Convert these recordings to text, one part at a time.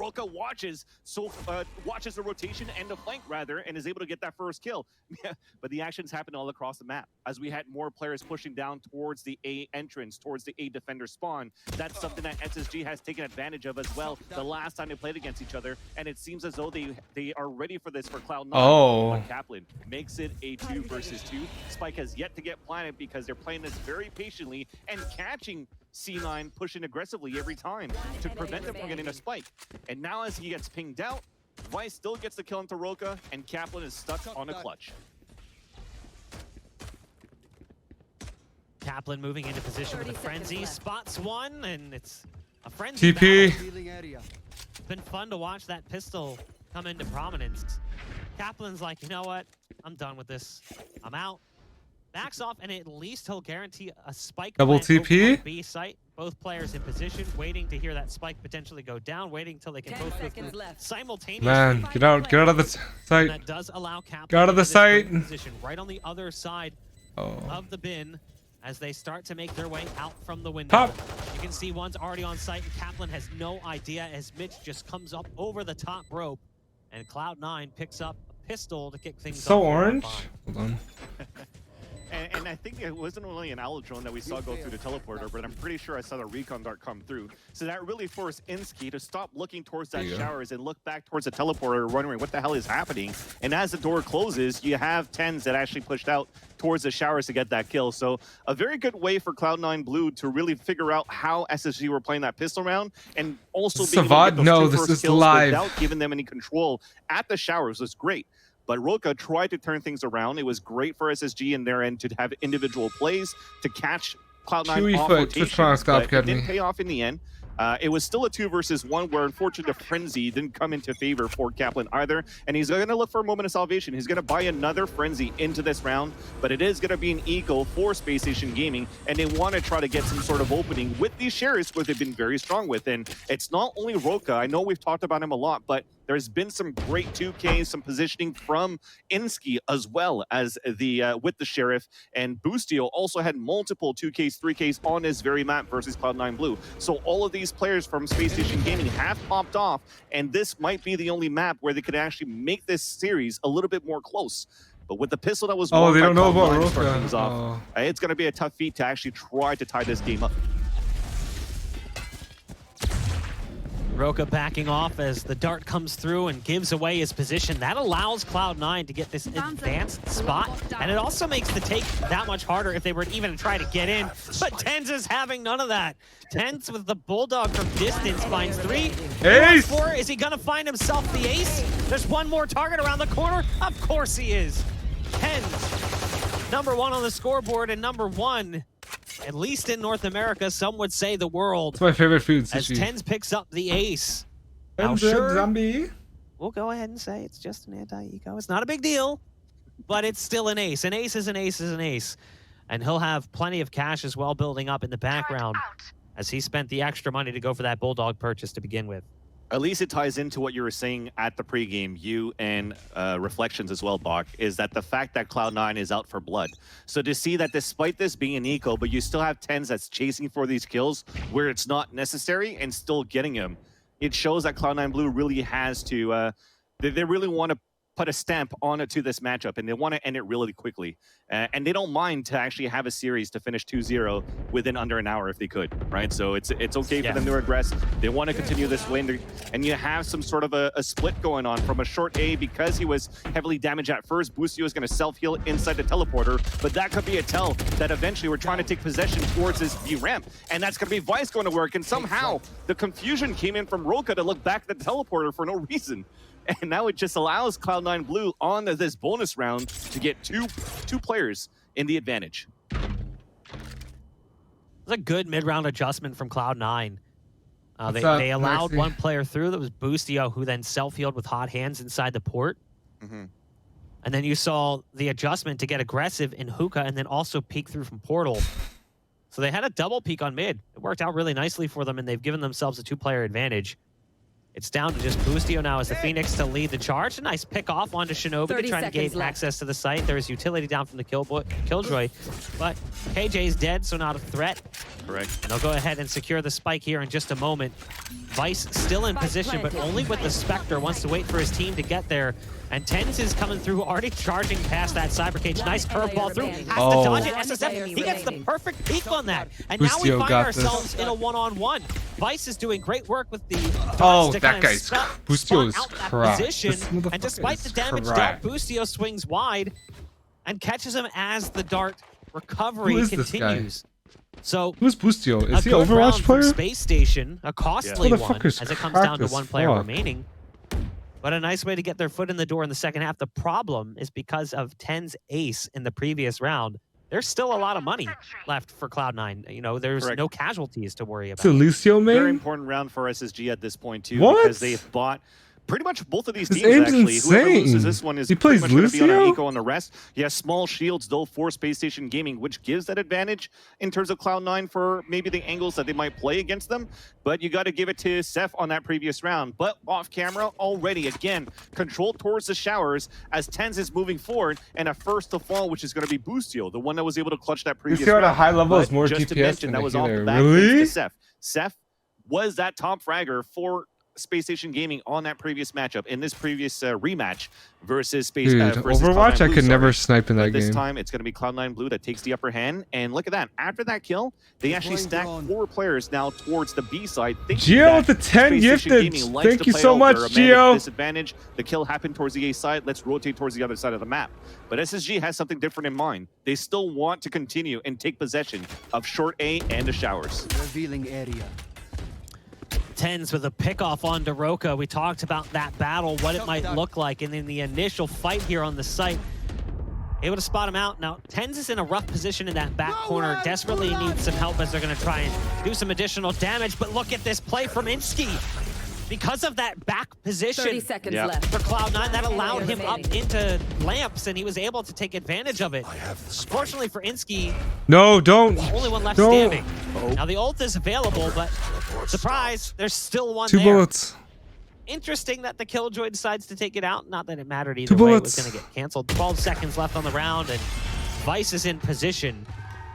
roca watches the rotation and the flank rather, and is able to get that first kill. But the actions happen all across the map as we had more players pushing down towards the A entrance, towards the A defender spawn. That's something that SSG has taken advantage of as well the last time they played against each other, and it seems as though they are ready for this for Cloud9. Oh. But Kaplan makes it a 2 versus 2. Spike has yet to get planted because they're playing this very patiently and catching C9 pushing aggressively every time to prevent them from getting a spike. And now as he gets pinged out, Vice still gets the kill into roca, and Kaplan is stuck on a clutch. Kaplan moving into position with a frenzy, spots one, and it's a frenzy. TP. It's been fun to watch that pistol come into prominence. Kaplan's like, you know what? I'm done with this. I'm out. Backs off, and at least he'll guarantee a spike. Double TP. On B site. Both players in position, waiting to hear that spike potentially go down, waiting until they can both go through simultaneously. Man, get out of the site. That does allow Kaplan get out of the site. Position right on the other side Oh. of the bin as they start to make their way out from the window. Top. You can see one's already on site, and Kaplan has no idea as Mitch just comes up over the top rope, and Cloud9 picks up a pistol to kick things off. So orange. Hold on. And I think it wasn't only an owl drone that we saw go through the teleporter, but I'm pretty sure I saw the recon dart come through. So that really forced Insky to stop looking towards that showers and look back towards the teleporter, wondering what the hell is happening. And as the door closes, you have TenZ that actually pushed out towards the showers to get that kill. So a very good way for Cloud9 Blue to really figure out how SSG were playing that pistol round, and also being able to get those no, two this first is kills live. without giving them any control at the showers was great. But roca tried to turn things around. It was great for SSG in their end to have individual plays to catch Cloud9 off rotations, but it didn't pay off in the end. It was still a 2 versus 1 where, unfortunately, the frenzy didn't come into favor for Kaplan either. And he's going to look for a moment of salvation. He's going to buy another frenzy into this round, but it is going to be an eco for Spacestation Gaming, and they want to try to get some sort of opening with these sheriffs, which they've been very strong with. And it's not only roca. I know we've talked about him a lot, but there's been some great 2Ks, some positioning from Insky as well as the with the sheriff, and Boostio also had multiple 2Ks, 3Ks on this very map versus Cloud9 Blue. So all of these players from Spacestation Gaming have popped off, and this might be the only map where they could actually make this series a little bit more close. But with the pistol that was they don't know about roca. It's going to be a tough feat to actually try to tie this game up. roca backing off as the dart comes through and gives away his position. That allows Cloud9 to get this advanced spot, and it also makes the take that much harder if they were even to try to get in. But TenZ is having none of that. TenZ with the bulldog from distance finds 3. Ace! 4. Is he gonna find himself the ace? There's one more target around the corner. Of course he is. TenZ, number 1 on the scoreboard, and number 1, at least in North America, some would say the world. It's my favorite food, as sushi. TenZ picks up the ace. Now, TenZ sure, zombie. we'll go ahead and say it's just an anti-eco. It's not a big deal, but it's still an ace. An ace is an ace is an ace. And he'll have plenty of cash as well building up in the background as he spent the extra money to go for that bulldog purchase to begin with. At least it ties into what you were saying at the pregame, you and Reflections as well, Bach, is that the fact that Cloud9 is out for blood. So to see that despite this being an eco, but you still have TenZ that's chasing for these kills where it's not necessary and still getting them, it shows that Cloud9 Blue really has to, they really want to put a stamp on it to this matchup, and they want to end it really quickly. And they don't mind to actually have a series to finish 2-0 within under an hour if they could, right? So it's okay for them to regress. They want to continue this way, and you have some sort of a split going on from a short A because he was heavily damaged at first. Boostio is going to self-heal inside the teleporter, but that could be a tell that eventually we're trying to take possession towards this B ramp, and that's going to be Vice going to work, and somehow the confusion came in from roca to look back at the teleporter for no reason. And now it just allows Cloud9 Blue on this bonus round to get two players in the advantage. It was a good mid-round adjustment from Cloud9. They allowed one player through. That was Boostio, who then self-healed with hot hands inside the port. And then you saw the adjustment to get aggressive in hookah and then also peek through from portal. So they had a double peek on mid. It worked out really nicely for them, and they've given themselves a 2-player advantage. It's down to just Boostio now as the Phoenix to lead the charge. A nice pick off onto shinobi to try to gain access to the site. There is utility down from the Killjoy, but KJ's dead, so not a threat. Correct. And they'll go ahead and secure the spike here in just a moment. Vice still in position, but only with the Spectre. Wants to wait for his team to get there. And TenZ is coming through, already charging past that cyber cage. Nice curveball through. Has to dodge it. sSef, he gets the perfect peek on that. And now we Boostio find got ourselves this. in a one-on-one. Vice is doing great work with the Oh, to that kind of guy's spot Boostio is out that cracked. position. This motherfucker And despite is the damage cracked. dealt, Boostio swings wide and catches him as the dart recovery Who is this guy? continues. So Who's Boostio? Is a he good Overwatch round from player? Space Station, a costly one, Motherfucker's as it comes down cracked to as one player fuck. remaining. But a nice way to get their foot in the door in the second half. The problem is because of TenZ ace in the previous round, there's still a lot of money left for Cloud9. You know, there's Correct. no casualties to worry It's about. a Lucio Very main? important round for SSG at this point too, What? because they've bought pretty much both of these His teams. aim's Actually, whoever insane. loses this one is He pretty plays much going to be on an Lucio? eco on the rest. He has small shields though for Spacestation Gaming, which gives that advantage in terms of Cloud9 for maybe the angles that they might play against them. But you got to give it to sSef on that previous round. But off camera already, again, control towards the showers as TenZ is moving forward, and a first to fall, which is going to be Boostio, the one that was able to clutch that previous Lucio at a round. high level But is more just to DPS mention, than that a was off the healer. back Really? thanks to sSef. sSef was that top fragger for Spacestation Gaming on that previous matchup, in this previous rematch versus Dude, versus Overwatch, Cloud9 I Blue, could never sorry. snipe in that But this game. time, it's going to be Cloud9 Blue that takes the upper hand. And look at that. After that kill, they actually stacked 4 players now towards the B side. Gio with the 10 gifted. Thank you so much, Gio. Disadvantage. The kill happened towards the A side. Let's rotate towards the other side of the map. But SSG has something different in mind. They still want to continue and take possession of short A and the showers. Revealing area. TenZ with a pickoff on roca. We talked about that battle, what it might look like, and in the initial fight here on the site, able to spot him out. Now, TenZ is in a rough position in that back corner, desperately needs some help as they're going to try and do some additional damage, but look at this play from Insky. Because of that back position 30 seconds Yeah. left. for Cloud9, that allowed him up remaining. into lamps, and he was able to take advantage of it. Unfortunately for Insky, No, don't. the only one left Don't. standing. Now, the ult is available, but surprise, there's still one 2 there. bullets. Interesting that the Killjoy decides to take it out. Not that it mattered either 2 way. It was bullets. going to get canceled. 12 seconds left on the round, and Vice is in position.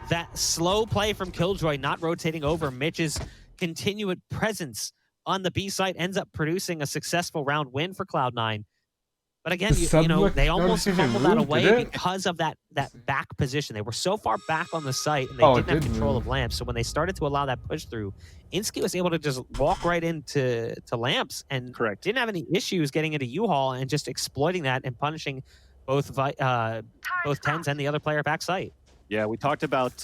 That slow play from Killjoy, not rotating over Mitch's continued presence on the B site, ends up producing a successful round win for Cloud9. But again, The you know, sublook they almost notification fumbled that moved, away did it? because of that back position. They were so far back on the site, and they Oh, it didn't have did control move. of lamps. So when they started to allow that push through, Insky was able to just walk right into lamps and Correct. didn't have any issues getting into U-Haul and just exploiting that and punishing both TenZ and the other player back site. Yeah, we talked about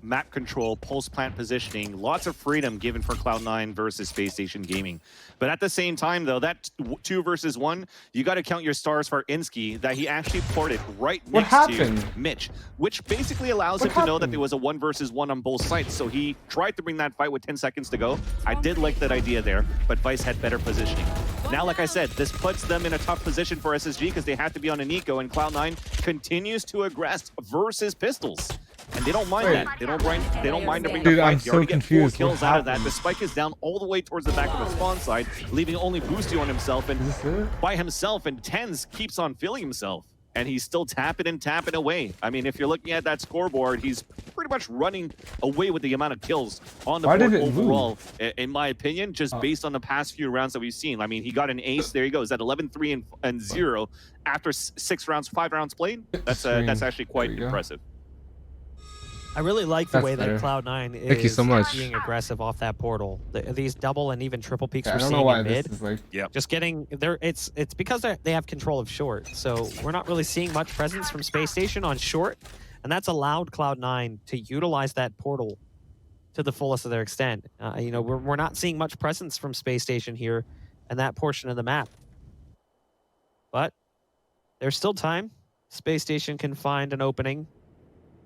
map control, pulse plant positioning, lots of freedom given for Cloud9 versus Spacestation Gaming. But at the same time, though, that 2 versus 1, you got to count your stars for Insky that he actually ported right What next happened? to Mitch, which basically allows What him to know that happened? there was a 1 versus 1 on both sides. So he tried to bring that fight with 10 seconds to go. I did like that idea there, but Vice had better positioning. Now, like I said, this puts them in a tough position for SSG because they have to be on an eco, and Cloud9 continues to aggress versus pistols. And they don't mind Wait. that. They don't mind to bring Dude, the fight. I'm They so already get 4 confused. kills What out of that. happened? The spike is down all the way towards the back of the spawn side, leaving only Boostio on himself and Is this it? by himself. And TenZ keeps on filling himself, and he's still tapping and tapping away. I mean, if you're looking at that scoreboard, he's pretty much running away with the amount of kills on the Why board did it overall, in my opinion, just based on the past few rounds that we've seen. I mean, he got an ace. There he goes at 11-3 and 0 after 5 rounds played. That's actually quite There we go. impressive. I really like the That's way better. that Cloud9 is Thank you so much. being aggressive off that portal. These double and even triple peaks Yeah, I we're don't know seeing why in this mid, is like. just getting there. It's because they have control of short, so we're not really seeing much presence from Space Station on short, and that's allowed Cloud9 to utilize that portal to the fullest of their extent. You know, we're not seeing much presence from Space Station here and that portion of the map, but there's still time. Space Station can find an opening.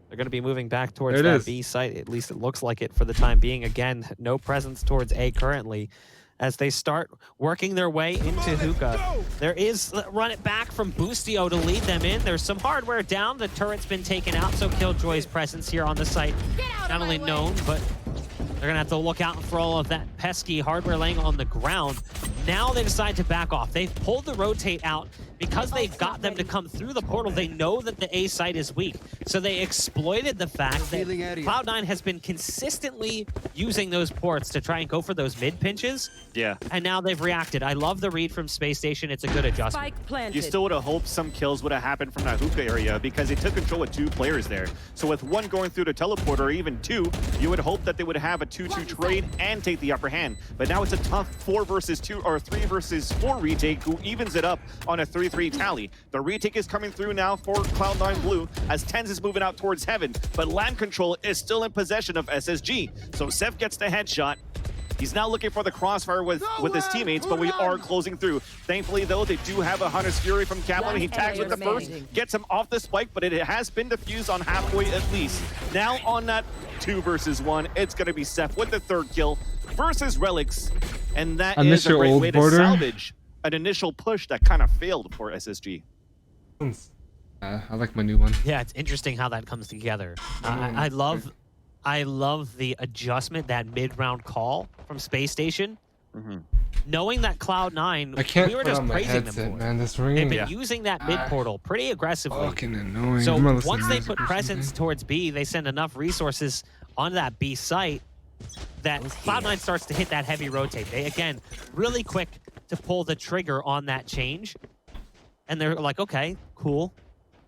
They're going to be moving back towards There it that is. B site. At least it looks like it for the time being. Again, no presence towards A currently as they start working their way into hookah. There is run it back from Boostio to lead them in. There's some hardware down. The turret's been taken out, so Killjoy's presence here on the site not only known, but they're going to have to look out for all of that pesky hardware laying on the ground. Now they decide to back off. They've pulled the rotate out because they've got them to come through the portal, they know that the A site is weak. So they exploited the fact that Cloud9 has been consistently using those ports to try and go for those mid pinches. Yeah. And now they've reacted. I love the read from Space Station. It's a good adjustment. You still would have hoped some kills would have happened from that hookah area because they took control with 2 players there. So with 1 going through the teleporter, or even 2, you would hope that they would have a 2-2 trade and take the upper hand. But now it's a tough 4 versus 2 or 3 versus 4 retake who evens it up on a 3-3 tally. The retake is coming through now for Cloud9 Blue as TenZ is moving out towards heaven, but land control is still in possession of SSG. So sSef gets the headshot. He's now looking for the crossfire with his teammates, but we are closing through. Thankfully, though, they do have a Hunter's Fury from Kaplan. He tags with the first, gets him off the spike, but it has been defused on halfway at least. Now on that 2 versus 1, it's going to be sSef with the 3rd kill versus Relyks. And that is a great way to salvage an initial push that kind of failed for SSG. I like my new one. Yeah, it's interesting how that comes together. I love the adjustment, that mid-round call from Space Station. Knowing that Cloud9, we were just praising them for man, this they've been using that mid portal pretty aggressively. Fucking annoying. So once they put presence towards B, they send enough resources onto that B site that Cloud9 starts to hit that heavy rotate. They, again, really quick to pull the trigger on that change. And they're like, okay, cool.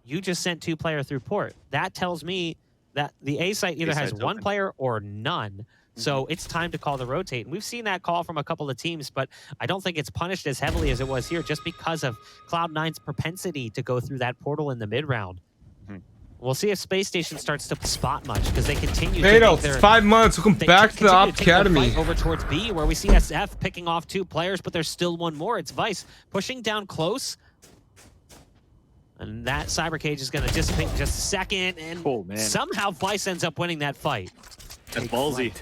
You just sent 2 player through port. That tells me that the A site either has 1 player or none. So it's time to call the rotate. And we've seen that call from a couple of teams, but I don't think it's punished as heavily as it was here just because of Cloud9's propensity to go through that portal in the mid-round. We'll see if Space Station starts to spot much because they continue to it's 5 months. Welcome back to the Op Academy. Over towards B, where we see sSef picking off 2 players, but there's still 1 more. It's Vice pushing down close. And that cyber cage is going to dissipate in just a second. And somehow Vice ends up winning that fight. That's ballsy.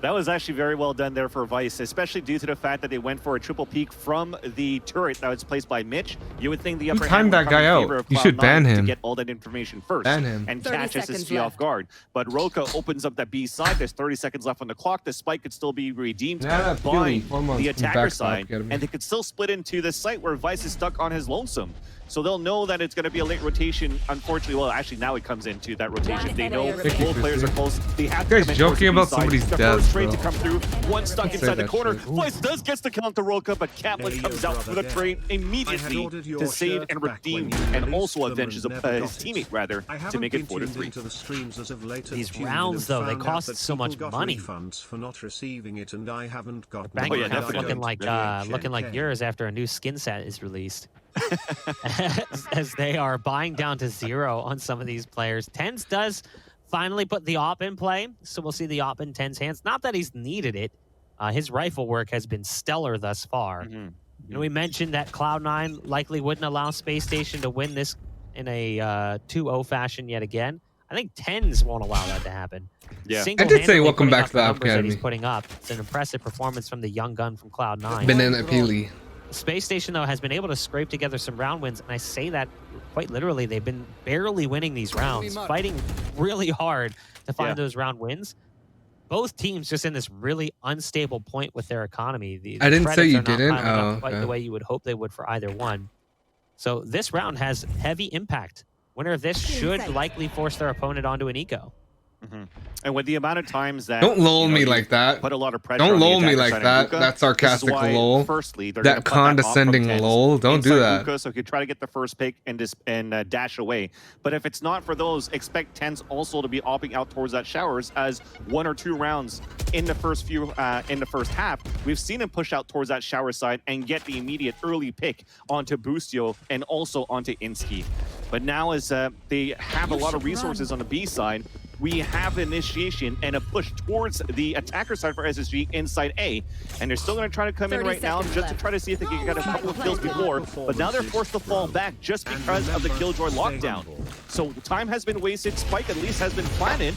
That was actually very well done there for Vice, especially due to the fact that they went for a triple peek from the turret that was placed by Mitch. You would think the upper hand would come in favor of You should ban him. to get all that information first and catch SSG off guard. But roca opens up that B side. There's 30 seconds left on the clock. The spike could still be redeemed by the attacker side, and they could still split into the site where Vice is stuck on his lonesome. So they'll know that it's going to be a late rotation. Unfortunately, well, actually now it comes into that rotation. They know both players are close. They have to come in joking about somebody's death. The first trade to come through. 1 stuck inside the corner. Vice does get the count to roca, but Kaplan comes out for the trade immediately to save and redeem and also avenge his teammate rather to make it 4-3. These rounds though, they cost so much money. For not receiving it, and I haven't got bank account looking like yours after a new skin set is released. as they are buying down to 0 on some of these players. TenZ does finally put the op in play, so we'll see the op in TenZ's hands. Not that he's needed it. His rifle work has been stellar thus far. You know, we mentioned that Cloud9 likely wouldn't allow Space Station to win this in a 2-0 fashion yet again. I think TenZ won't allow that to happen. Yeah, I did say welcome back to the Op Academy. He's putting up. It's an impressive performance from the young gun from Cloud9. Banana Peely. Space Station, though, has been able to scrape together some round wins, and I say that quite literally. They've been barely winning these rounds, fighting really hard to find those round wins. Both teams just in this really unstable point with their economy. I didn't say you didn't. Quite the way you would hope they would for either one. So this round has heavy impact. Winner of this should likely force their opponent onto an eco. And with the amount of times that don't lull me like that. Put a lot of pressure. Don't lull me like that. That sarcastic lull. Firstly, that condescending lull. Don't do that. Hookah, so he could try to get the first pick and dash away. But if it's not for those, expect TenZ also to be opting out towards that showers, as 1 or 2 rounds in the first half, we've seen him push out towards that shower side and get the immediate early pick onto Boostio and also onto Insky. But now as they have a lot of resources on the B side, we have initiation and a push towards the attacker side for SSG inside A. And they're still going to try to come in right now just to try to see if they can get a couple of kills before. But now they're forced to fall back just because of the Killjoy lockdown. So time has been wasted. Spike at least has been planted.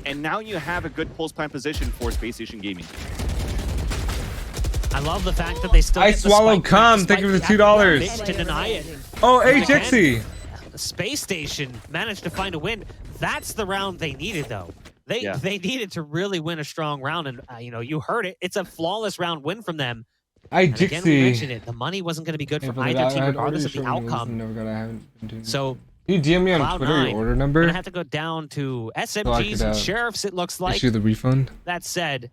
And now you have a good post-plan position for Spacestation Gaming. I love the fact that they still I swallowed cum. Thank you for the $2. To deny it. Oh, hey, Jixie. Space Station managed to find a win. That's the round they needed, though. They needed to really win a strong round, and you know, you heard it. It's a flawless round win from them. And again, we mentioned it. The money wasn't going to be good for either team, regardless of the outcome. So you DM me on Cloud9, Twitter your order number? We're gonna have to go down to SMGs and sheriffs. It looks like. Issue the refund. That said,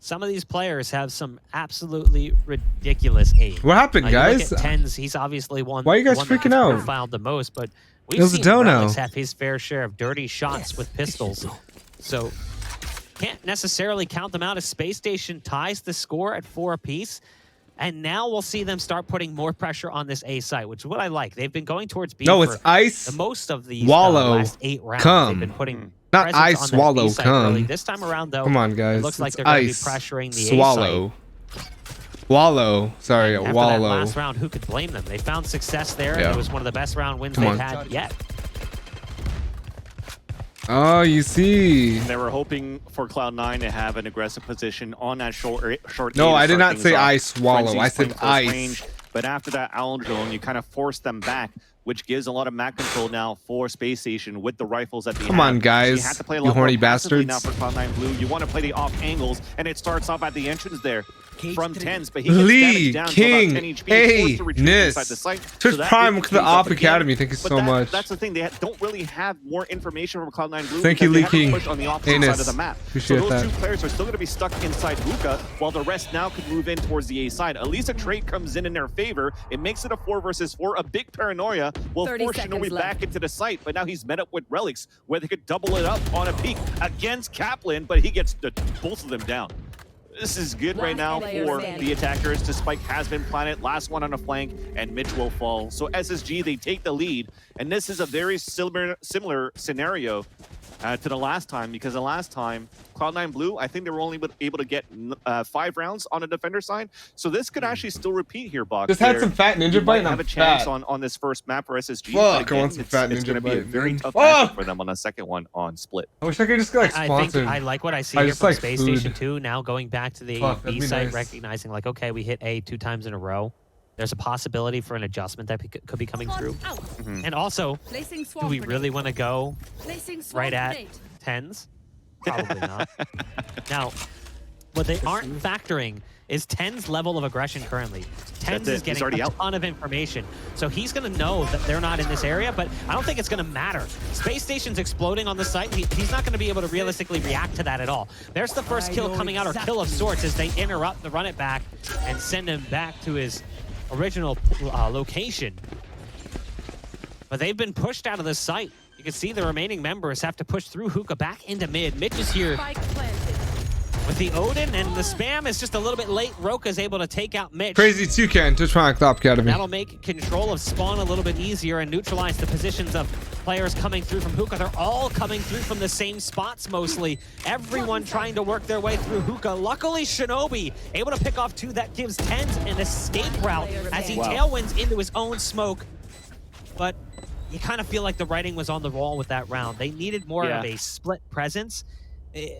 some of these players have some absolutely ridiculous aim. What happened, guys? Look at TenZ, he's obviously one. Why are you guys freaking out? Profiled the most, but we've seen Relyks have his fair share of dirty shots with pistols. So can't necessarily count them out as Space Station ties the score at 4 apiece. And now we'll see them start putting more pressure on this A site, which is what I like. They've been going towards B. No, it's ice. The most of these swallow. Last 8 rounds. Come. They've been putting not ice on swallow. Come. Early. This time around, though, come on, guys. It looks like it's they're going to be ice. pressuring the swallow. A site. Wallow. Sorry, After wallow. that last round, who could blame them? They found success there, and it was one of the best round wins they've had yet. Oh, you see. They were hoping for Cloud9 to have an aggressive position on that short. No, I did not say I swallow. I said ice. Range. But after that owl drone, you kind of force them back, which gives a lot of map control now for Space Station with the rifles that they have. Come on, guys. You have to play a you lot horny more bastards. now for Cloud9 Blue. You want to play the off angles, and it starts off at the entrance there. From TenZ, but he Lee gets King down to about 10 HP, Nis. Twitch Prime to the Op Academy. Thank you so much. That's the thing. They don't really have more information from Cloud9 Blue. Thank you, Lee King. Push on the opposite side of the map. Appreciate so those that. two players are still going to be stuck inside hookah, while the rest now could move in towards the A side. At least a trade comes in their favor. It makes it a 4 versus 4. A big paranoia will force shinobi back into the site, but now he's met up with Relyks, where they could double it up on a peak against Kaplan, but he gets both of them down. This is good right now for the attackers. The spike has been planted. Last one on a flank, and Mitch will fall. So SSG, they take the lead. And this is a very similar scenario to the last time, because the last time, Cloud9 Blue, I think they were only able to get 5 rounds on the defender side. So this could actually still repeat here, Box. Just had some fat ninja bite and have a chance on this first map for SSG. Fuck, I want some fat ninja It's going to be a very tough match for them on the second one on Split. I wish I could just get like sponsored. I like what I see here from Space Station 2. Now going back to the B site, recognizing like, okay, we hit A 2 times in a row. There's a possibility for an adjustment that could be coming through. And also, do we really want to go right at TenZ? Probably not. Now, what they aren't factoring is TenZ's level of aggression currently. TenZ is getting a ton of information. So he's going to know that they're not in this area, but I don't think it's going to matter. Space Station's exploding on the site. He's not going to be able to realistically react to that at all. There's the first kill coming out, or kill of sorts, as they interrupt the run it back and send him back to his original location. But they've been pushed out of the site. You can see the remaining members have to push through hookah back into mid. Mitch is here with the Odin, and the spam is just a little bit late. Roca is able to take out Mitch. Crazy Toucan, Twitch Prime Top Academy. That'll make control of spawn a little bit easier and neutralize the positions of players coming through from hookah. They're all coming through from the same spots mostly. Everyone trying to work their way through hookah. Luckily, shinobi able to pick off 2. That gives TenZ an escape route as he tailwinds into his own smoke. But you kind of feel like the writing was on the wall with that round. They needed more of a split presence.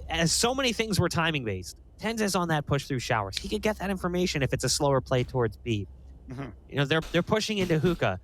As so many things were timing based. TenZ is on that push through showers. He could get that information if it's a slower play towards B. You know, they're pushing into hookah.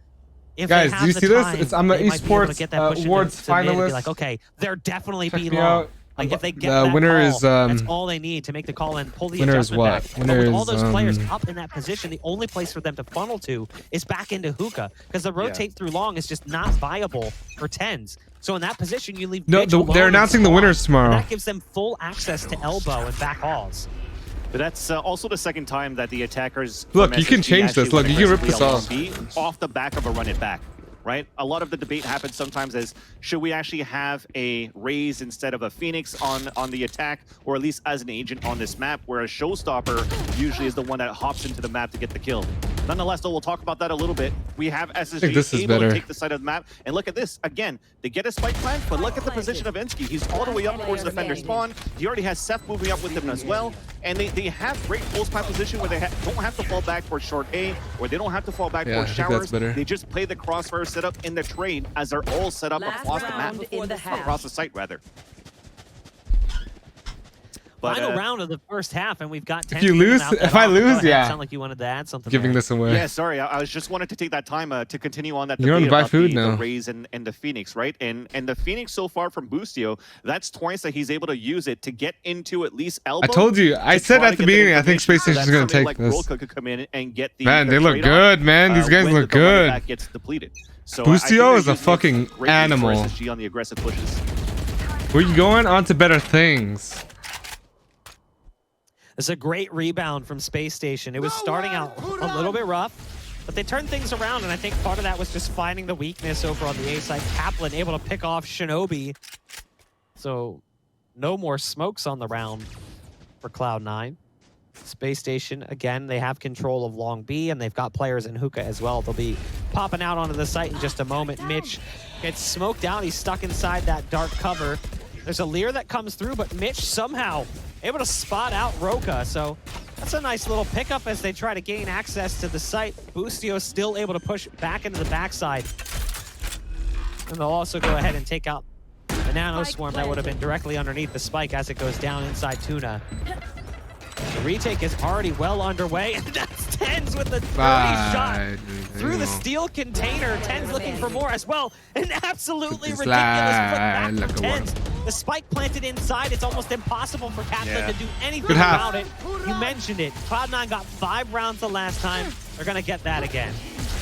If guys, do you see this? I'm an esports awards finalist. Be like, okay, they're definitely B long. Like if they get the that winner call, is that's all they need to make the call and pull the adjustment back. But with all those players up in that position, the only place for them to funnel to is back into hookah, because the rotate through long is just not viable for TenZ. So in that position, you leave. No, they're announcing the winners tomorrow. That gives them full access to elbow and back halls. But that's also the second time that the attackers. Look, you can change this. Look, you can rip this off the back of a run it back. Right? A lot of the debate happens sometimes as, should we actually have a Raze instead of a Phoenix on the attack, or at least as an agent on this map, where a showstopper usually is the one that hops into the map to get the kill. Nonetheless, though, we'll talk about that a little bit. We have SSG able to take the side of the map, and look at this. Again, they get a spike plant, but look at the position of Insky. He's all the way up towards the defender spawn. He already has sSef moving up with him as well, and they have great post plant position where they don't have to fall back towards short A, or they don't have to fall back towards showers. They just play the crossfire setup in the trade as they're all set up across the map, across the site rather. But, final round of the first half, and we've got 10. If you lose, if I lose, yeah. Sound like you wanted to add something. Giving this away. Yeah, sorry. I was just wanted to take that time to continue on that You're debate on buy about food the now. Raze and the Phoenix, right? And the Phoenix so far from Boostio, that's twice that he's able to use it to get into at least elbow. I told you. I said at the beginning, I think Spacestation is going to take like this. roca could come in and get the Man, they look good, man. These guys look good. That gets depleted. So Boostio is a fucking animal. SSG on the aggressive pushes. We're going on to better things. It's a great rebound from Space Station. It was starting out a little bit rough, but they turned things around, and I think part of that was just finding the weakness over on the A side. Kaplan able to pick off Shinobi. So no more smokes on the round for Cloud9. Space Station, again, they have control of Long B, and they've got players in hookah as well. They'll be popping out onto the site in just a moment. Mitch gets smoked out. He's stuck inside that dark cover. There's a Lear that comes through, but Mitch somehow able to spot out roca. So that's a nice little pickup as they try to gain access to the site. Boostio still able to push back into the backside. And they'll also go ahead and take out the nano swarm that would have been directly underneath the spike as it goes down inside Tuna. The retake is already well underway, and that's TenZ with the 30 shot through the steel container. TenZ looking for more as well. An absolutely ridiculous putback from TenZ. The spike planted inside. It's almost impossible for Kaplan to do anything about it. You mentioned it. Cloud9 got 5 rounds the last time. They're going to get that again.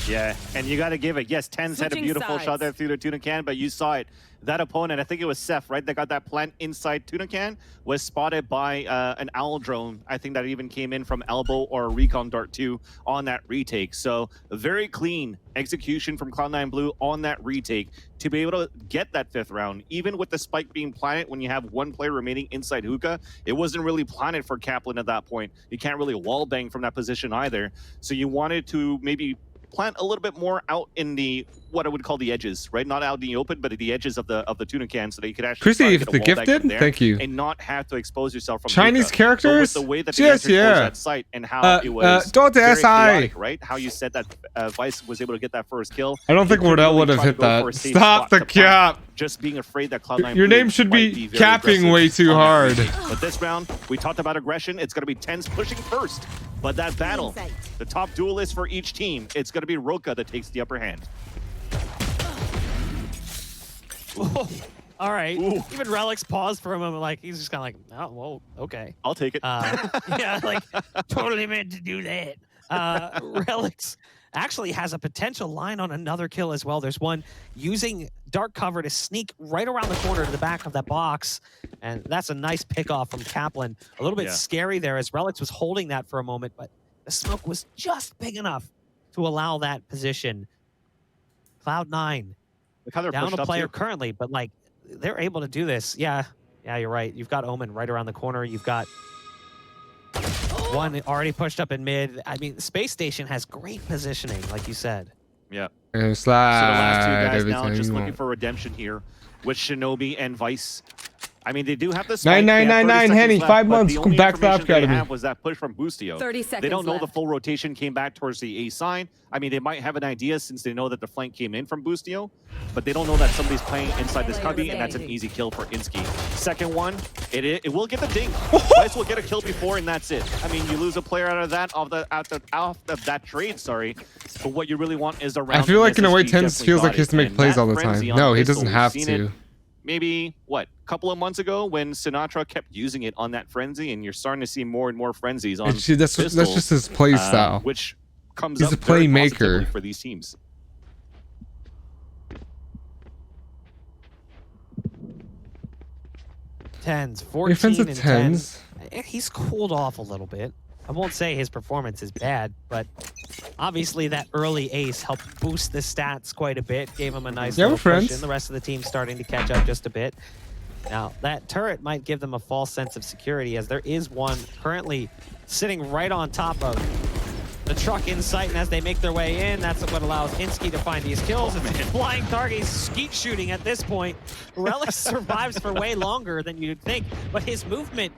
Yeah, and you got to give it. Yes, TenZ had a beautiful shot there through the tuna can, but you saw it. That opponent, I think it was sSef, right? That got that plant inside tuna can, was spotted by an owl drone. I think that even came in from elbow or a recon dart too on that retake. So very clean execution from Cloud9 Blue on that retake to be able to get that 5th round. Even with the spike being planted when you have 1 player remaining inside hookah, it wasn't really planted for Kaplan at that point. You can't really wall bang from that position either. So you wanted to maybe plant a little bit more out in the what I would call the edges, right? Not out in the open, but at the edges of the tuna can, so that you could actually Chrissy, if the gifted, thank you, and not have to expose yourself from Chinese characters. So with the way that they entered that site and how it was don't very SI, chaotic, right? How you said that Vice was able to get that first kill. I don't think Wardell would have hit that. Stop the cap. Just being afraid that Cloud9 your name should be capping way too hard. But this round, we talked about aggression. It's going to be TenZ pushing first. But that battle, the top duelist for each team, it's going to be roca that takes the upper hand. All right. Ooh. Even Relyks paused for a moment, like he's just kind of like, oh, well, okay. I'll take it. Yeah, like totally meant to do that. Relyks actually has a potential line on another kill as well. There's one using dark cover to sneak right around the corner to the back of that box. And that's a nice pickoff from Kaplan. A little bit scary there as Relyks was holding that for a moment, but the smoke was just big enough to allow that position. Cloud9 down a player currently, but like they're able to do this. Yeah, you're right. You've got Omen right around the corner. You've got one already pushed up in mid. I mean, Space Station has great positioning, like you said. Yeah. And so the last 2 guys now just looking for redemption here with Shinobi and Vice. I mean, they do have this. 9999 Henny, 5 months. Come back to the academy. Was that push from Boostio? 30 seconds They don't know left. the full rotation came back towards the A side. I mean, they might have an idea since they know that the flank came in from Boostio, but they don't know that somebody's playing inside this cubby, and that's an easy kill for Insky. Second one, it will get the ding. Vice will get a kill before, and that's it. I mean, you lose a player out of that, off of that trade, sorry. But what you really want is a round. I feel like in a way, SSG TenZ feels like he has to make plays all the time. No, he doesn't have to. Maybe, what, a couple of months ago when Sinatra kept using it on that frenzy, and you're starting to see more and more frenzies on that's just his play style. Which comes He's up a playmaker for these teams. TenZ, 14 and 10. TenZ. He's cooled off a little bit. I won't say his performance is bad, but obviously that early ace helped boost the stats quite a bit, gave him a nice little push in. The rest of the team starting to catch up just a bit. Now, that turret might give them a false sense of security, as there is one currently sitting right on top of the truck in sight, and as they make their way in, that's what allows Insky to find these kills. It's flying target, skeet shooting at this point. Relyks survives for way longer than you'd think, but his movement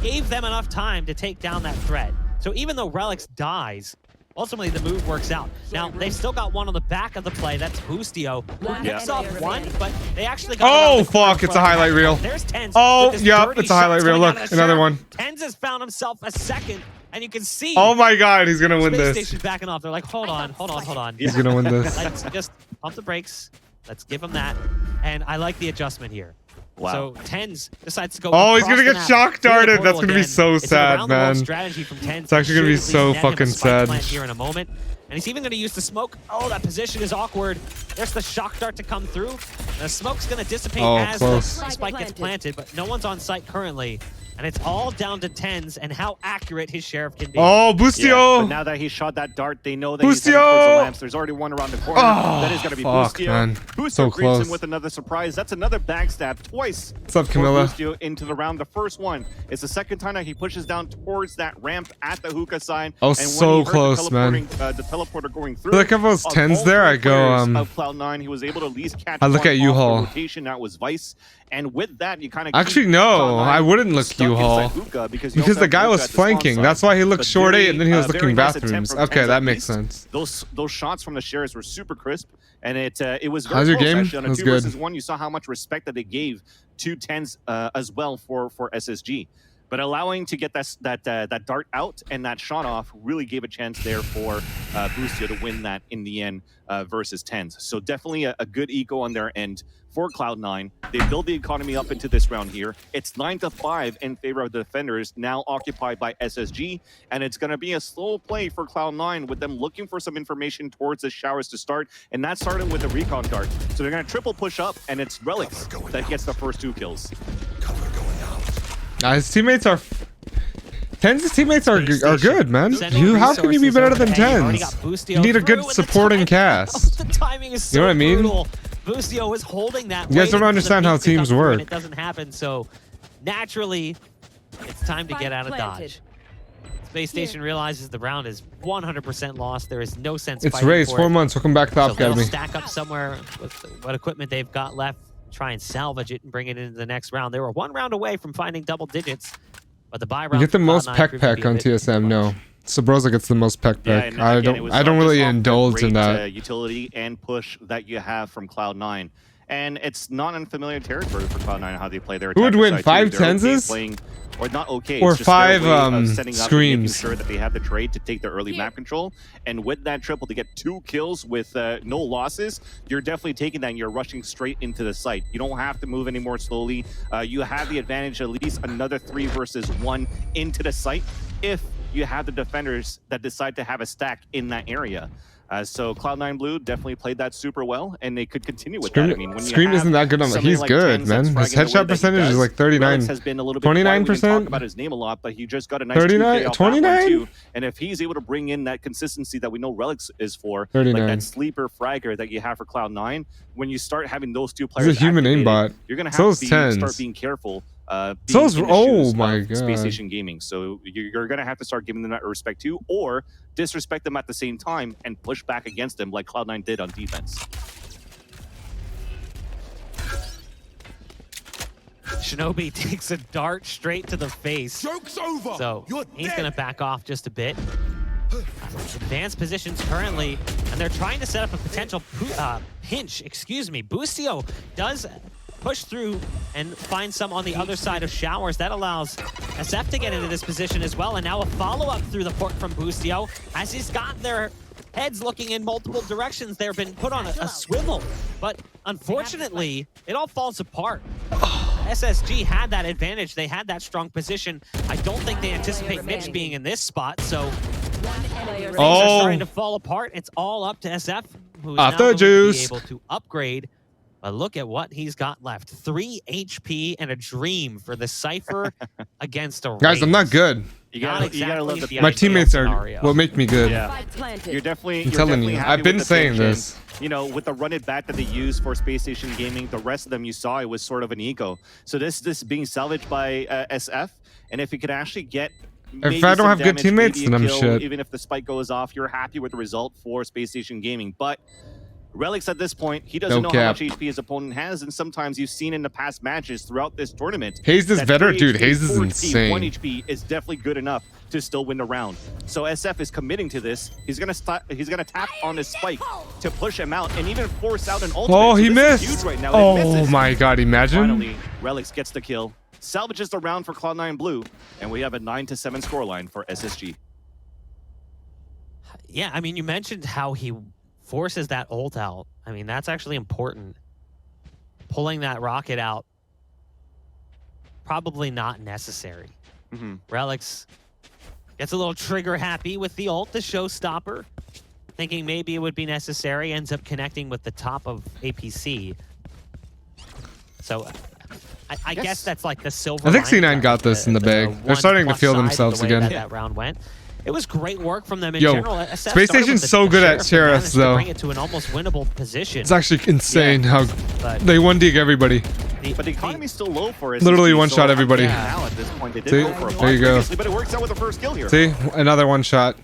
gave them enough time to take down that threat. So even though Relyks dies, ultimately the move works out. Now, they've still got one on the back of the play. That's Boostio, who picks up one, but they actually got Oh, fuck. It's a highlight reel. There's TenZ. Oh, yep. It's a highlight reel. Look, another one. TenZ has found himself a second, and you can see. Oh, my God. He's going to win this. Spacestation backing off. They're like, hold on. He's going to win this. Let's just pump the brakes. Let's give him that. And I like the adjustment here. Wow. So TenZ decides to go. Oh, he's gonna get shock darted. That's gonna be again. so It's sad, man. Strategy from TenZ. It's actually gonna be so fucking sad. Here in a moment, and he's even gonna use the smoke. Oh, that position is awkward. There's the shock dart to come through. The smoke's gonna dissipate as the spike gets planted, but no one's on site currently. And it's all down to TenZ and how accurate his sheriff can be. Oh, Boostio! Yeah, but now that he shot that dart, they know that he's heading towards the lamps. There's already one around the corner. That is going to be Boostio. Man. Boostio So greets close. him with another surprise. That's another backstab twice. What's up, Camilla? Boostio into the round. The first one is the second time that he pushes down towards that ramp at the hookah sign. Oh, so close, man. The teleporter going through. I feel like if I was TenZ there, I go, of Cloud9, he was able to at least catch I look at U-Haul. rotation. That was Vice. And with that, you kind of Actually, no, I wouldn't look U-Haul. Because the guy was flanking. That's why he looked short 8 and then he was looking bathrooms. Okay, that makes sense. Those shots from the Sheriffs were super crisp, and it was very How's your close, game? actually. On a That's 2 good. versus 1, you saw how much respect that they gave to TenZ as well for SSG. But allowing to get that dart out and that shot off really gave a chance there for Boostio to win that in the end versus TenZ. So definitely a good eco on their end for Cloud9. They build the economy up into this round here. It's 9-5 in favor of the defenders, now occupied by SSG, and it's going to be a slow play for Cloud9 with them looking for some information towards the showers to start, and that started with the recon dart. So they're going to triple push up, and it's Relyks that gets the first 2 kills. His teammates are... TenZ's teammates are good, man. How can you be better than TenZ? You need a good supporting cast. The timing is so You know what I mean? brutal. Boostio was holding that. You guys don't understand how teams work. It doesn't happen, so naturally, it's time to get out of dodge. Space Station realizes the round is 100% lost. There is no sense. It's raised 4 months. Welcome back to Top They'll Academy. stack up somewhere with what equipment they've got left, try and salvage it and bring it into the next round. They were 1 round away from finding double digits, but the buy round. You get the most peck on TSM. No, Sabrosa gets the most peck. Yeah, I don't really indulge in that. Utility and push that you have from Cloud9, and it's not unfamiliar territory for Cloud9 how they play their. Who would win? 5 They're TenZs? playing, or not okay, or it's just 5 their way of setting up and making screams. sure that they have the trade to take the early map control, and with that triple to get 2 kills with no losses, you're definitely taking that and you're rushing straight into the site. You don't have to move any more slowly. You have the advantage at least another 3 versus 1 into the site if you have the defenders that decide to have a stack in that area. So Cloud9 Blue definitely played that super well, and they could continue with that. I mean, when Scream isn't that good on that. He's good, man. His headshot percentage is like 39. Has been a little bit 29%. We talk about his name a lot, but he just got a nice 39, 29. And if he's able to bring in that consistency that we know Relyks is for, 39. like that sleeper fragger that you have for Cloud9, when you start having those 2 players, He's a human aimbot. You're gonna have So to is start being careful. Oh my god! Spacestation Gaming. So you're gonna have to start giving them that respect too, or disrespect them at the same time and push back against them like Cloud9 did on defense. Shinobi takes a dart straight to the face. Joke's over. So he's gonna back off just a bit. Advanced positions currently, and they're trying to set up a potential pinch. Excuse me. Boostio does push through and find some on the other side of showers. That allows sSef to get into this position as well, and now a follow-up through the port from Boostio as he's got their heads looking in multiple directions. They've been put on a swivel, but unfortunately, it all falls apart. SSG had that advantage. They had that strong position. I don't think they anticipate Mitch being in this spot, so things are starting to fall apart. It's all up to sSef, who is now going to be able to upgrade. But look at what he's got left. 3 HP and a dream for the Cypher against a Guys, I'm not good. You gotta love the my teammates are what make me good. Yeah. You're definitely. I'm telling you, I've been saying this. You know, with the run it back that they used for Spacestation Gaming, the rest of them you saw it was sort of an eco. So this being salvaged by sSef, and if you could actually get. If I don't have good teammates, then I'm shit. Even if the spike goes off, you're happy with the result for Spacestation Gaming, but. Relyks at this point, he doesn't know how much HP his opponent has, and sometimes you've seen in the past matches throughout this tournament. Haze is better, dude. Haze is insane. 1 HP is definitely good enough to still win the round. So sSef is committing to this. He's gonna tap on his spike to push him out and even force out an ultimate. Oh, he so missed. Huge right now. Oh my God! Imagine. Finally, Relyks gets the kill, salvages the round for Cloud9 Blue, and we have a 9-7 scoreline for SSG. Yeah, I mean, you mentioned how he forces that ult out. I mean, that's actually important. Pulling that rocket out, probably not necessary. Relyks gets a little trigger happy with the ult, the showstopper, thinking maybe it would be necessary, ends up connecting with the top of APC. So I guess that's like the silver. I think lining C9 got this in the bag. They're starting to feel themselves again. That round went. It was great work from them in Yo, general. Space Station's so good at sheriffs, though. Bring it to an almost winnable position. It's actually insane how they one-dig everybody. But the economy's still low for us. Literally one-shot everybody. Now at this point, they did See? go for a There you go. but it works out with the first kill here. See, another one-shot.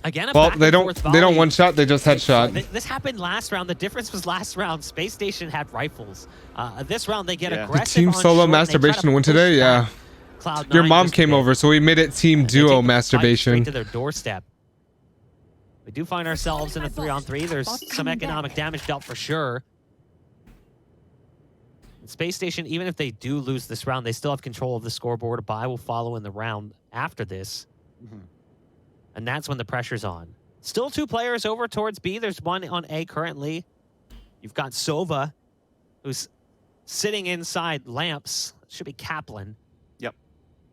Again, Well, they don't one-shot, they just headshot. This happened last round. The difference was last round, Space Station had rifles. This round, they get aggressive. The team on solo short, masturbation win today, yeah. Cloud9 Your mom just came did. over, so we made it team duo Straight masturbation. to their doorstep. We do find ourselves in a 3-on-3. There's some economic damage dealt for sure. Space Station, even if they do lose this round, they still have control of the scoreboard. A bye will follow in the round after this. And that's when the pressure's on. Still 2 players over towards B. There's one on A currently. You've got Sova, who's sitting inside lamps. Should be Kaplan. Yep.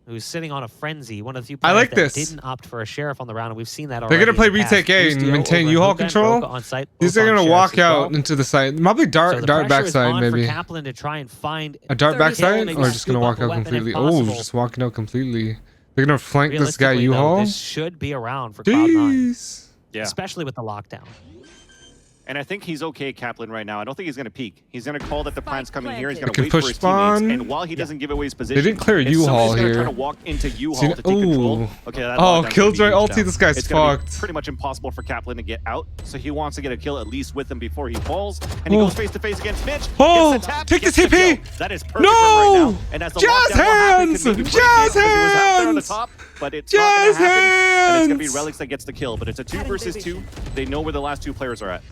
Who's sitting on a frenzy. One of the few I players like that this. didn't opt for a sheriff on the round, and we've seen that already. They're gonna play in the past. retake A and Boostio maintain over U-Haul Hookah and control. Roca on site, These both are on gonna sheriffs walk as out well. into the side. Probably So dart the dart pressure is backside on maybe. for Kaplan to try and find A dart 30 backside, maybe or just gonna scoop walk up a out weapon if completely? Oh, possible. just walking out completely. They're gonna flank this guy Realistically, though, U-Haul. This should be around for Cloud9, Jeez. Yeah. especially with the lockdown. And I think he's okay, Kaplan, right now. I don't think he's going to peek. He's going to call that the plan's coming here. He's going to Okay, wait for push his spawn. teammates. And while he doesn't give away his position, didn't clear if U-Haul somebody's gonna here. try to walk into U-Haul See, to take control. ooh. Okay, that Oh, lockdown's gonna Killjoy be used ulti, down. this guy's It's gonna be fucked. pretty much impossible for Kaplan to get out. So he wants to get a kill at least with him before he falls. And he goes face to face against Mitch. Oh, Gets the tap, take the gets the TP. kill. That is perfect No! right now. And as the Jazz lockdown will happen, hands! could maybe break Jazz it because he was out there on the hands! top. But it's not going Jazz to happen. And it's going to be hands! Relyks that gets the kill. But it's a 2 versus 2. They know where the last 2 players are at.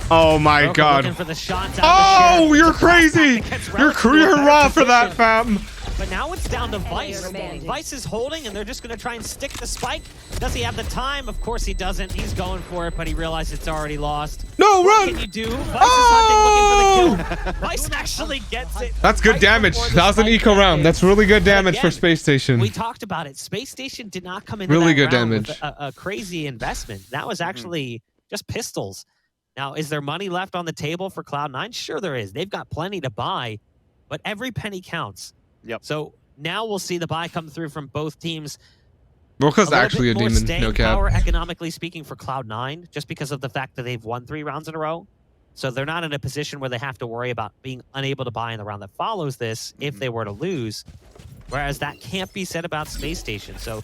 Oh my Roca God. looking for the shots out of the Oh, sheriff. you're The blast crazy. back gets You're Relyks into a better raw for that, position. fam. But now it's down to Vice. Vice is holding, and they're just going to try and stick the spike. Does he have the time? Of course he doesn't. He's going for it, but he realized it's already lost. No, What run. can you do? Vice is hunting, looking for the kill. Vice actually gets it. That's good right damage. before the That was an spike eco round. landed. That's really good damage for again, Space Station. We talked about it. Space Station did not come into Really that good round damage. with a crazy investment. That was actually just pistols. Now, is there money left on the table for Cloud9? Sure there is. They've got plenty to buy, but every penny counts. Yep. So now we'll see the buy come through from both teams. Roca's A little actually a bit more demon, staying no cap. power economically speaking for Cloud9, just because of the fact that they've won 3 rounds in a row. So they're not in a position where they have to worry about being unable to buy in the round that follows this if they were to lose. Whereas that can't be said about Space Station. So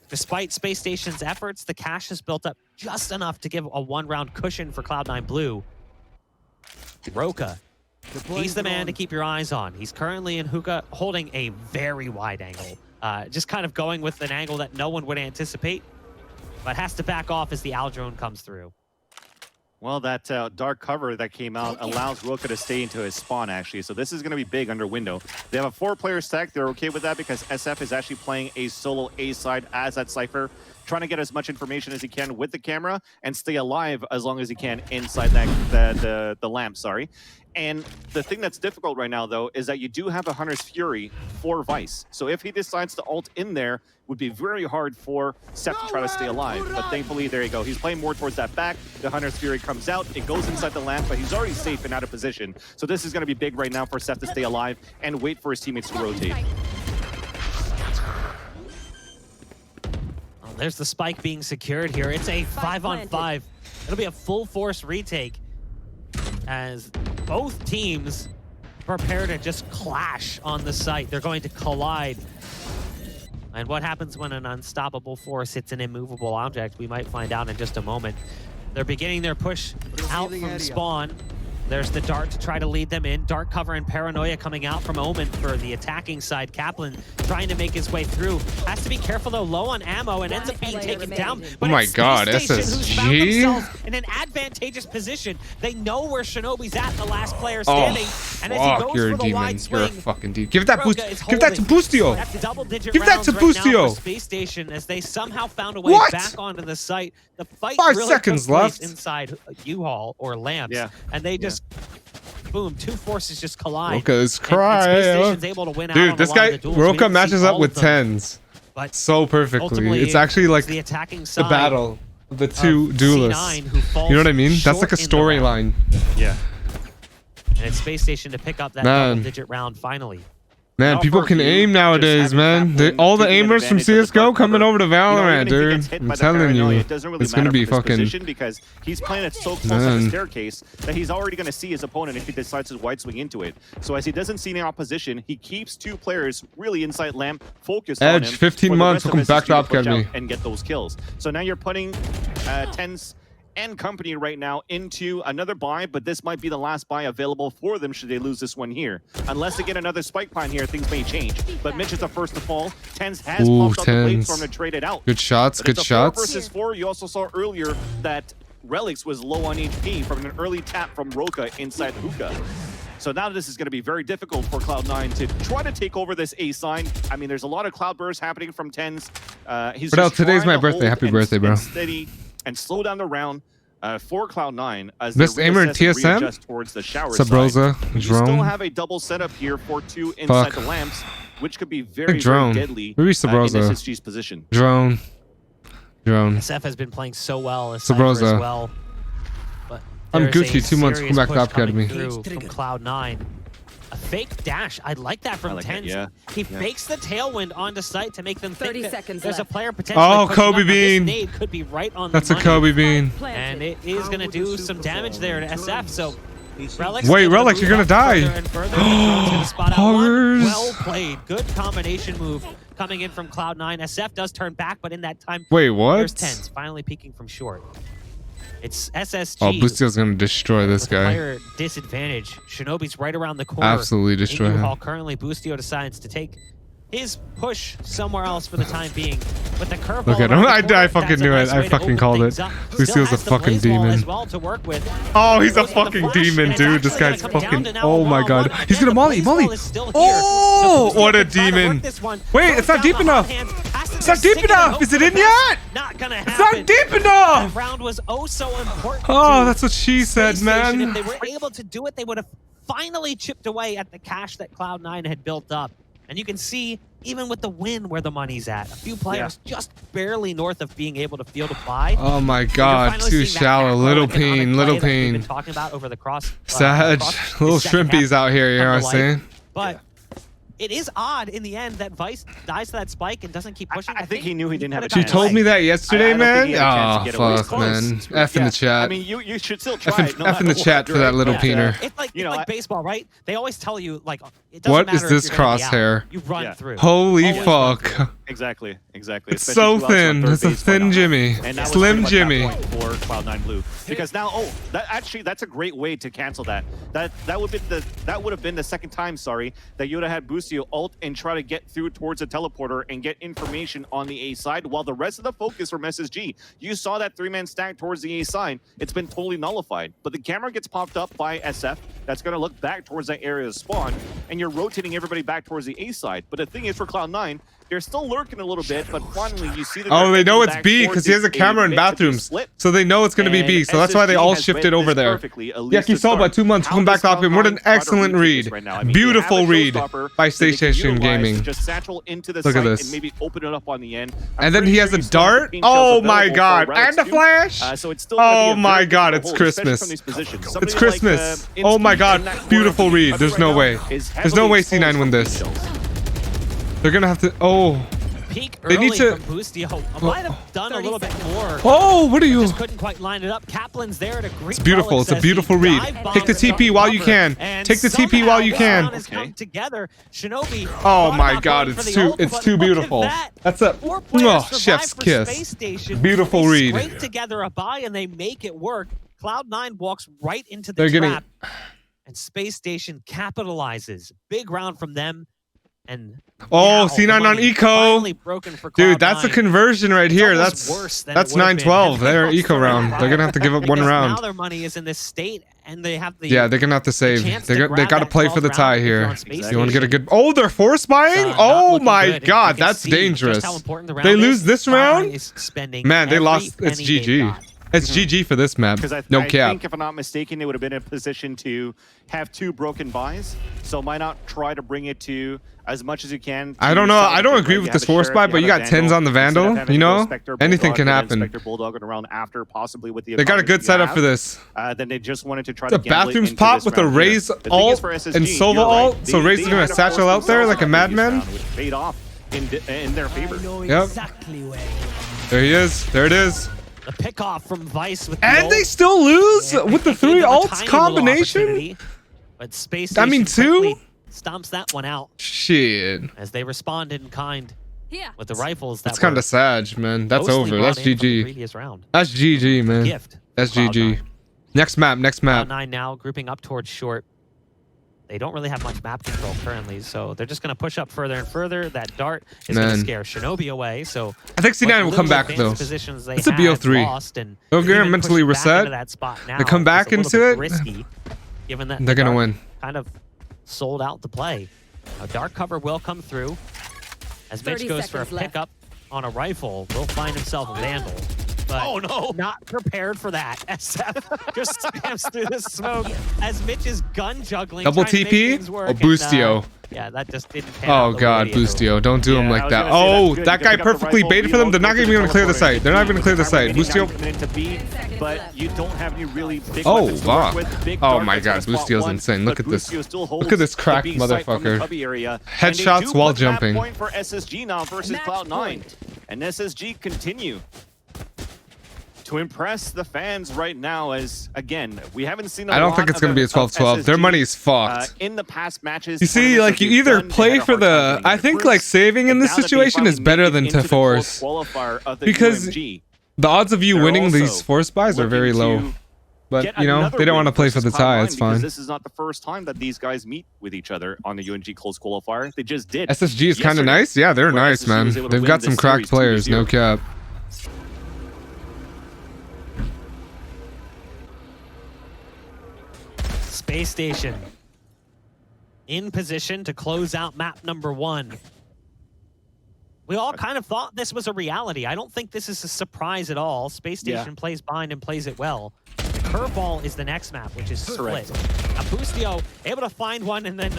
despite Space Station's efforts, the cash has built up just enough to give a 1-round cushion for Cloud9 Blue. Roca, he's the man to keep your eyes on. He's currently in hookah, holding a very wide angle. Just kind of going with an angle that no one would anticipate, but has to back off as the Owl drone comes through. Well, that dark cover that came out allows Roca to stay into his spawn, actually. So this is going to be big under window. They have a 4-player stack. They're okay with that because sSef is actually playing a solo A side as that Cypher, trying to get as much information as he can with the camera and stay alive as long as he can inside that the lamp, sorry. And the thing that's difficult right now, though, is that you do have a Hunter's Fury for Vice. So if he decides to ult in there, it would be very hard for Seth to try to stay alive. But thankfully, there you go. He's playing more towards that back. The Hunter's Fury comes out. It goes inside the lamp, but he's already safe and out of position. So this is going to be big right now for Seth to stay alive and wait for his teammates to rotate. Oh, there's the spike being secured here. It's a 5-on-5. It'll be a full force retake as both teams prepare to just clash on the site. They're going to collide. And what happens when an unstoppable force hits an immovable object, we might find out in just a moment. They're beginning their push out from spawn. There's the dart to try to lead them in. Dart cover and paranoia coming out from Omen for the attacking side. Kaplan trying to make his way through. Has to be careful though, low on ammo and ends up being taken down. But oh my god, SSG? In an advantageous position. They know where Shinobi's at, the last player standing. And as he goes you're for a the demon. wide swing, You're a fucking demon. Give that boost. Roca Give that to Boostio. Give that to Boostio. Spacestation as they somehow found a way back onto the site. The fight 5 really seconds took place left inside U-Haul or lamps. Yeah. And they just boom, two forces just collide. Roca's crying. Able to win dude, out this on a lot guy of the duels. Roca matches up with TenZ so perfectly. It's actually like the attacking side, the battle of the two duelists. You know what I mean? That's like a storyline. Yeah. And it's Space Station to pick up that double-digit round finally. Man, people can aim nowadays, man. All the aimers from CSGO coming over to Valorant, dude. I'm telling you, it's gonna be fucking. Because he's playing it so close on the staircase that he's already gonna see his opponent if he decides to wide swing into it. So as he doesn't see any opposition, he keeps 2 players really inside lamp, focused on him. Edge, 15 months, welcome back to Academy. And get those kills. So now you're putting TenZ and company right now into another buy, but this might be the last buy available for them should they lose this one here. Unless they get another spike plan here, things may change. But Mitch is the first to fall. TenZ has popped out the blades for him to trade it out. Good shots, good shots. 4 versus 4. You also saw earlier that Relyks was low on HP from an early tap from Roca inside hookah. So now this is going to be very difficult for Cloud9 to try to take over this A side. I mean, there's a lot of cloud bursts happening from TenZ. He's just today's my birthday. Happy birthday, bro. Steady and slow down the round for Cloud9 as best aimer TSM towards the shower Sabrosa, side. You drone. still have a double setup here for 2 inside the lamps, which could be very, drone. very deadly Maybe in Sabrosa. SSG's position. Drone. sSef has been playing so well as Sabrosa. well. But I'm Gucci, 2 months, come back to Academy. From Cloud9. A fake dash. I like that from TenZ. He fakes the tailwind onto site to make them think that there's a player potentially. Kobe bean. This nade could be right on That's the a money. Kobe bean. And it is going to do some damage there to sSef. So Relyks wait, Relyks, you're gonna die. Well played. Good combination move coming in from Cloud9. sSef does turn back, but in that time, wait, what? There's TenZ finally peeking from short. It's SSG. Oh, Boostio's gonna destroy this guy. Player disadvantage. Shinobi's right around the corner. Absolutely destroy him. Currently, Boostio decides to take his push somewhere else for the time being. But the curveball. Look at him. I fucking knew it. I fucking called it. Boostio's a fucking demon. Oh, he's a fucking demon, dude. This guy's fucking. Oh my god. He's gonna molly. Oh, what a demon. Wait, it's not deep enough. It's not deep enough. Is it in yet? Not gonna happen. It's not deep enough. That round was oh so important. Oh, that's what she said, man. If they were able to do it, they would have finally chipped away at the cash that Cloud9 had built up. And you can see, even with the win, where the money's at. A few players just barely north of being able to field a buy. Oh my god, too shallow. Little pain, little pain. We've been talking about over the Sag, little shrimpies out here, you know what I'm saying? But it is odd in the end that Vice dies to that spike and doesn't keep pushing. I think he knew he didn't have a chance. You told me that yesterday, man? Oh, fuck, man. F in the chat. I mean, you should still try it. F in the chat for that little peener. It's like, like baseball, right? They always tell you, like, it doesn't what matter is this crosshair? You run through. Holy fuck. Exactly. It's so thin. It's a thin Jimmy. Slim Jimmy. For Cloud9 Blue. Because now, that's a great way to cancel that. That would have been the second time, that you would have had Boostio ult and try to get through towards a teleporter and get information on the A side, while the rest of the focus from SSG, you saw that 3-man stack towards the A side. It's been totally nullified. But the camera gets popped up by sSef. That's going to look back towards that area of spawn, and you're rotating everybody back towards the A side. But the thing is, for Cloud9, they're still lurking a little bit, but finally you see that. Oh, they know it's B because he has a camera in bathrooms, so they know it's going to be B. So that's why they all shifted over there. Yakisoba, 2 months, come back off him. What an excellent read. Beautiful read by Spacestation Gaming. Look at this. And then he has a dart. Oh my god. And a flash. Oh my god, it's Christmas. It's Christmas. Oh my god, beautiful read. There's no way. There's no way C9 win this. They're gonna have to. Oh, peak early they need to. From Boostio. Might have done a little bit more. Oh, what are you? Just couldn't quite line it up. Kaplan's there to greet. It's beautiful. It's a beautiful read. Take the TP while you can. Take the TP while you can. Together, Shinobi. Oh my god, it's too beautiful. That's a chef's kiss. Beautiful read. Scrape together a buy and they make it work. Cloud9 walks right into the trap, and Space Station capitalizes. Big round from them. And oh, C9 on eco. Dude, that's a conversion right here. That's 9-12. Their eco round. They're gonna have to give up one round. Now their money is in this state, and they have the they're gonna have to save. They got to play for the tie here. Exactly. You want to get a good. Oh, they're force buying. Oh my God, that's dangerous. They lose this round. Man, they lost. It's GG. It's GG for this map. No cap. I think, if I'm not mistaken, they would have been in a position to have 2 broken buys. So why not try to bring it to as much as you can? I don't know. I don't agree with this force buy, but you got TenZ on the Vandal. You know, anything can happen. They got a good setup for this. Then they just wanted to try the bathrooms pop with a Raze ult and Sova ult. So Raze is going to satchel out there like a madman. Paid off in their favor. Yep. There he is. There it is. The pickoff from Vice with and they still lose with the 3 ults combination. But Space Station, I mean, 2 stomps that one out. Shit. As they responded in kind with the rifles. That's kind of sad, man. That's over. That's GG. That's GG, man. That's GG. Next map. Next map. Cloud9 now grouping up towards short. They don't really have much map control currently, so they're just going to push up further and further. That dart is going to scare shinobi away. So I think C9 will come back though. It's a BO3. They're going to mentally reset. They come back into it. Risky, given that they're going to win. Kind of sold out to play. A dark cover will come through as Mitch goes for a pickup on a rifle. Will find himself a Vandal. But oh no! Not prepared for that. sSef just spams through the smoke as Mitch is gun juggling. Double TP or Boostio? Yeah, that just didn't pan Oh God, Boostio. Don't do him like that. Oh, that guy perfectly baited for them. They're not even going to clear the site. They're not even going to clear the site. Boostio. But you don't have any really big oh, wow. Oh my God, Boostio's insane. Look at this. Look at this cracked motherfucker. Headshots while jumping. Point for SSG now versus Cloud9. And SSG continue to impress the fans right now, as again we haven't seen I don't think it's going to be a 12-12. Their money is fucked. In the past matches, you see, like, you either play for the I think like saving in this situation is better than to force, because the odds of you winning these force buys are very low. But you know, they don't want to play for the tie. It's fine. This is not the first time that these guys meet with each other on the UMG close qualifier. They just did. SSG is kind of nice. Yeah, they're nice, man. They've got some cracked players. No cap. Space Station in position to close out map number 1. We all kind of thought this was a reality. I don't think this is a surprise at all. Space Station plays bind and plays it well. Curveball is the next map, which is split. Now Boostio able to find one, and then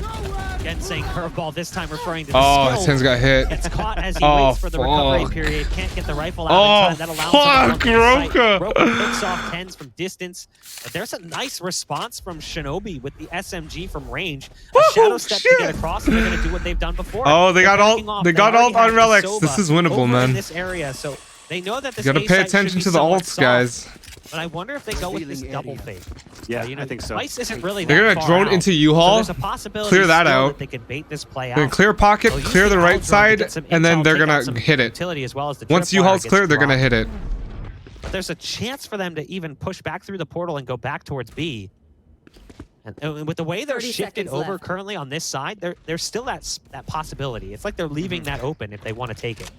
again saying curveball, this time referring to the his hands got hit. Gets caught as he waits for the recovery period. Can't get the rifle out in time. That allows him to roca. Roca picks off TenZ from distance. But there's a nice response from shinobi with the SMG from range. A shadow step to get across, and they're going to do what they've done before. Oh, they got ult. They got ult on Relyks. This is winnable, man. In this area, so they know that the you got to pay attention to the ults, guys. But I wonder if they go with this double fake. Yeah, you know, I think so. Vice isn't really They're gonna drone into U-Haul, so clear that out. They could bait this play out. Then clear pocket, clear the right side, and then they're gonna hit it. Once U-Haul's clear, they're gonna hit it. But there's a chance for them to even push back through the portal and go back towards B. And with the way they're shifted over currently on this side, there's still that possibility. It's like they're leaving that open if they want to take it.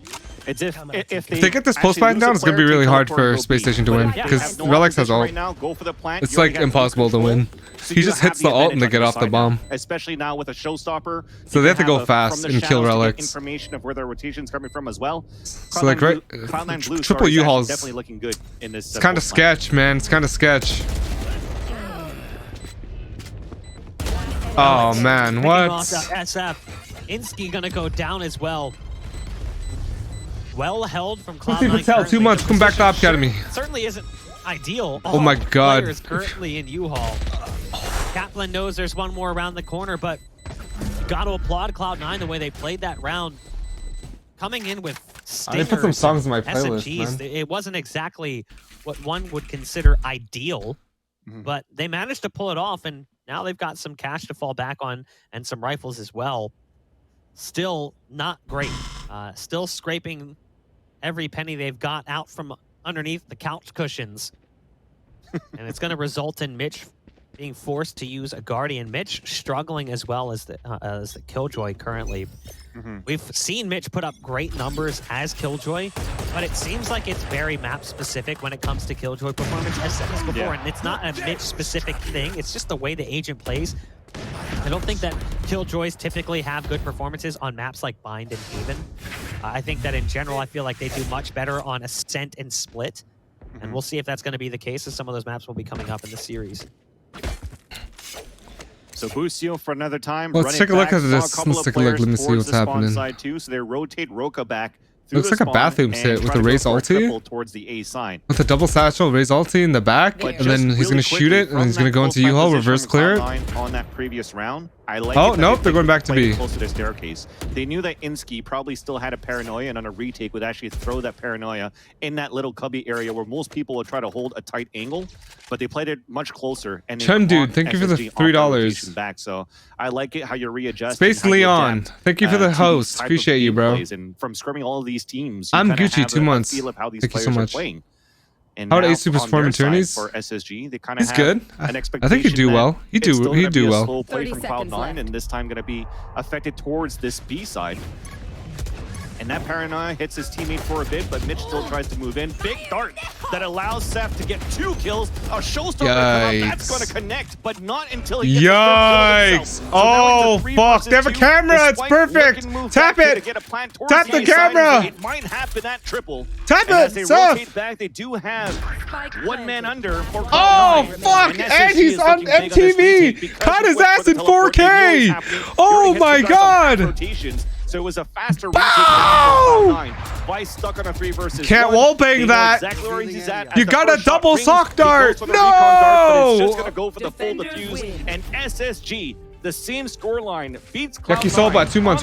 It's if they get this post line down, it's going to be really hard for Space Station to win, because Relyks has ult. It's like impossible to win. He just hits the ult and they get off the bomb. Especially now with a showstopper. So they have to go fast and kill Relyks. Information of where their rotation's coming from as well. So like triple U-Hauls. Definitely looking good in this. It's kind of sketch, man. It's kind of sketch. Oh man, what? sSef. Insky gonna go down as well. Well held from Cloud9. 2 months, come back to Op Academy. Certainly isn't ideal. Oh my God. Players currently in U-Haul. Kaplan knows there's one more around the corner, but got to applaud Cloud9 the way they played that round. Coming in with stingers, I put some songs in my playlist, SMGs. man. It wasn't exactly what one would consider ideal, but they managed to pull it off, and now they've got some cash to fall back on and some rifles as well. Still not great. Still scraping every penny they've got out from underneath the couch cushions. And it's going to result in Mitch being forced to use a Guardian. Mitch struggling as well as the Killjoy currently. We've seen Mitch put up great numbers as Killjoy, but it seems like it's very map specific when it comes to Killjoy performance, as said this before, and it's not a Mitch specific thing, it's just the way the agent plays. I don't think that Killjoys typically have good performances on maps like Bind and Haven. I think that in general, I feel like they do much better on Ascent and Split, and we'll see if that's going to be the case, as some of those maps will be coming up in the series. So Boostio for another time. Let's take a look at this. Let's take a look. Let me see what's happening. Side too, so they rotate Roca back. Looks like a bathroom sit with a raise ulti. Towards the A sign. With a double satchel, raise ulti in the back, and then he's going to shoot it, and he's going to go into U-Haul, reverse clear it. On that previous round, I like oh, nope, they're going back to B. Close to the staircase. They knew that Insky probably still had a paranoia, and on a retake would actually throw that paranoia in that little cubby area where most people would try to hold a tight angle, but they played it much closer. And Chen dude, thank you for the $3. Back, so I like it how you readjust. Space Leon, thank you for the host. Appreciate you, bro. And from scrimming all of these teams, I'm Gucci, 2 months. Thank you so much. And how would Ace perform in tourneys? For SSG, they kind of he's good. An I think he'd do well. He'd do well. Slow play from Cloud9, and this time going to be affected towards this B side. And that paranoia hits his teammate for a bit, but Mitch still tries to move in. Big dart that allows Seth to get 2 kills. A showstopper that's going to connect, but not until he gets the Yikes! So oh, fuck. They have a camera. It's perfect. Tap it. Tap the camera. It might happen at triple. Tap and it. as they rotate back, they do have 1 man under for Cloud9. Oh, fuck. And he's on MTV. Caught his ass in 4K. Oh, my God. So it was a faster retake for Cloud9. Vice stuck on a 3 versus 1. Can't wallbang that. Exactly where he's at. You got a double sock dart. No! It's just going to go for the full defuse. And SSG, the same scoreline, beats Cloud9. Yaki sold by 2 months.